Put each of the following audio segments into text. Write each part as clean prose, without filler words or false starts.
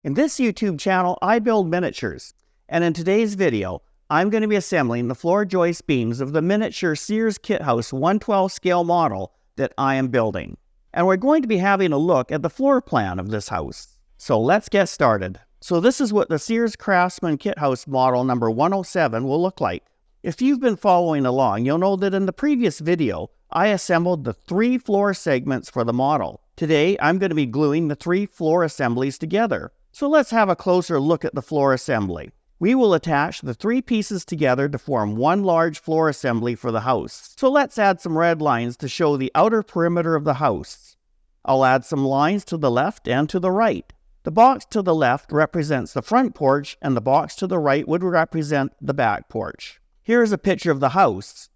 In this YouTube channel, I build miniatures, and in today's video, I'm going to be assembling the floor joist beams of the miniature Sears Kit House 1/12 scale model that I am building. And we're going to be having a look at the floor plan of this house. So let's get started. So this is what the Sears Craftsman Kit House model number 107 will look like. If you've been following along, you'll know that in the previous video, I assembled the 3 floor segments for the model. Today, I'm going to be gluing the 3 floor assemblies together. So let's have a closer look at the floor assembly. We will attach the 3 pieces together to form one large floor assembly for the house. So let's add some red lines to show the outer perimeter of the house. I'll add some lines to the left and to the right. The box to the left represents the front porch, and the box to the right would represent the back porch. Here's a picture of the house,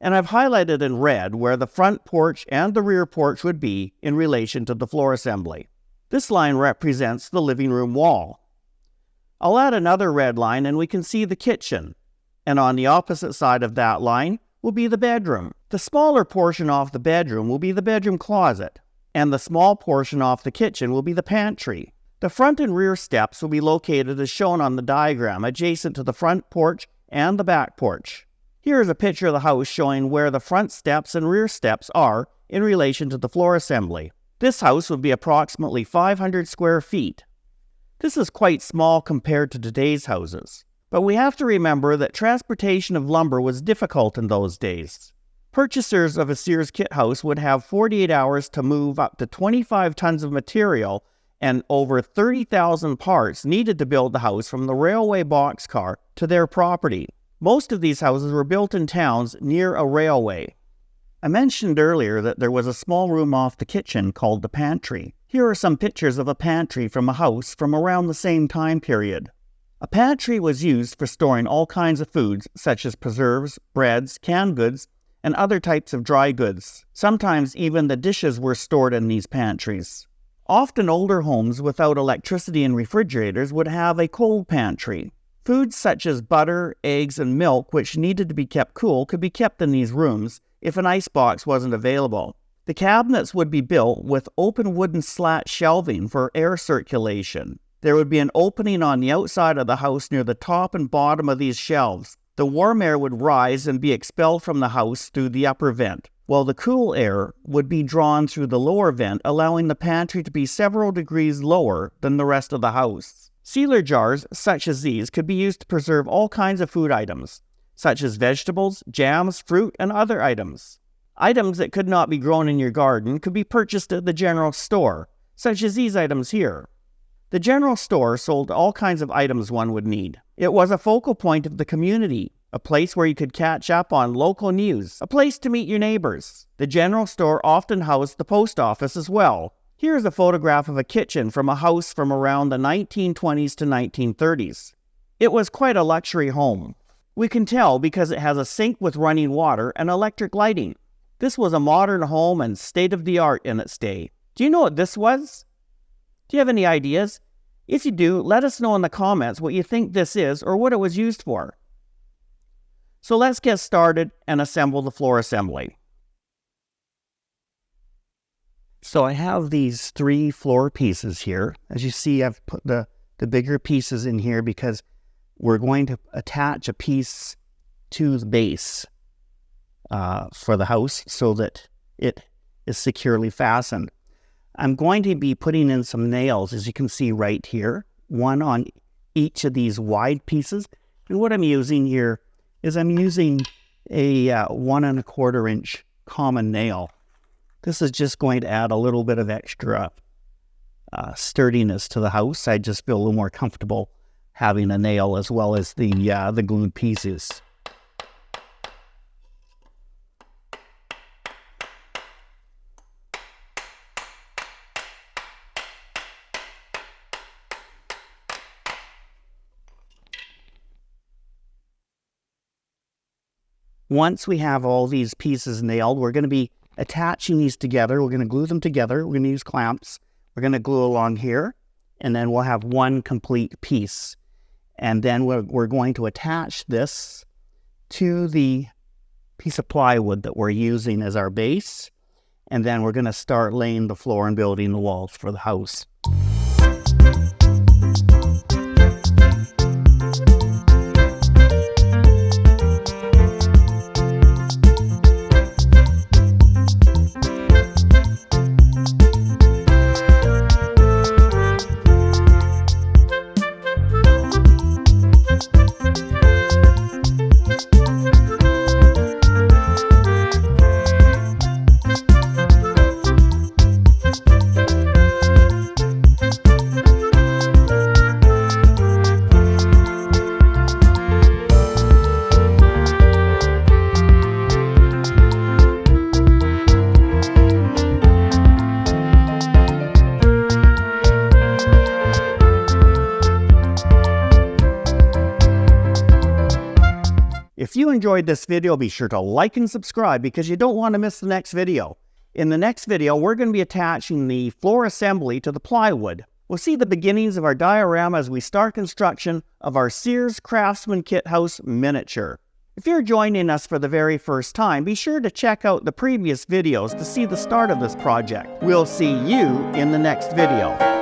and I've highlighted in red where the front porch and the rear porch would be in relation to the floor assembly. This line represents the living room wall. I'll add another red line and we can see the kitchen, and on the opposite side of that line will be the bedroom. The smaller portion off the bedroom will be the bedroom closet, and the small portion off the kitchen will be the pantry. The front and rear steps will be located as shown on the diagram adjacent to the front porch and the back porch. Here is a picture of the house showing where the front steps and rear steps are in relation to the floor assembly. This house would be approximately 500 square feet. This is quite small compared to today's houses, but we have to remember that transportation of lumber was difficult in those days. Purchasers of a Sears Kit House would have 48 hours to move up to 25 tons of material and over 30,000 parts needed to build the house from the railway boxcar to their property. Most of these houses were built in towns near a railway. I mentioned earlier that there was a small room off the kitchen called the pantry. Here are some pictures of a pantry from a house from around the same time period. A pantry was used for storing all kinds of foods such as preserves, breads, canned goods, and other types of dry goods. Sometimes even the dishes were stored in these pantries. Often older homes without electricity and refrigerators would have a cold pantry. Foods such as butter, eggs, and milk, which needed to be kept cool, could be kept in these rooms if an icebox wasn't available. The cabinets would be built with open wooden slat shelving for air circulation. There would be an opening on the outside of the house near the top and bottom of these shelves. The warm air would rise and be expelled from the house through the upper vent, while the cool air would be drawn through the lower vent, allowing the pantry to be several degrees lower than the rest of the house. Sealer jars such as these could be used to preserve all kinds of food items, such as vegetables, jams, fruit, and other items. Items that could not be grown in your garden could be purchased at the general store, such as these items here. The general store sold all kinds of items one would need. It was a focal point of the community, a place where you could catch up on local news, a place to meet your neighbors. The general store often housed the post office as well. Here's a photograph of a kitchen from a house from around the 1920s to 1930s. It was quite a luxury home. We can tell because it has a sink with running water and electric lighting. This was a modern home and state-of-the-art in its day. Do you know what this was? Do you have any ideas? If you do, let us know in the comments what you think this is or what it was used for. So let's get started and assemble the floor assembly. So I have these 3 floor pieces here. As you see, I've put the bigger pieces in here because we're going to attach a piece to the base for the house so that it is securely fastened. I'm going to be putting in some nails, as you can see right here, one on each of these wide pieces. And what I'm using here is I'm using a 1 1/4 inch common nail. This is just going to add a little bit of extra sturdiness to the house. I just feel a little more comfortable having a nail as well as the glued pieces. Once we have all these pieces nailed, we're going to be attaching these together. We're going to glue them together. We're going to use clamps. We're going to glue along here, and then we'll have one complete piece. And then we're going to attach this to the piece of plywood that we're using as our base. And then we're going to start laying the floor and building the walls for the house. If you enjoyed this video, be sure to like and subscribe because you don't want to miss the next video. In the next video, we're going to be attaching the floor assembly to the plywood. We'll see the beginnings of our diorama as we start construction of our Sears Craftsman Kit House miniature. If you're joining us for the very first time, be sure to check out the previous videos to see the start of this project. We'll see you in the next video.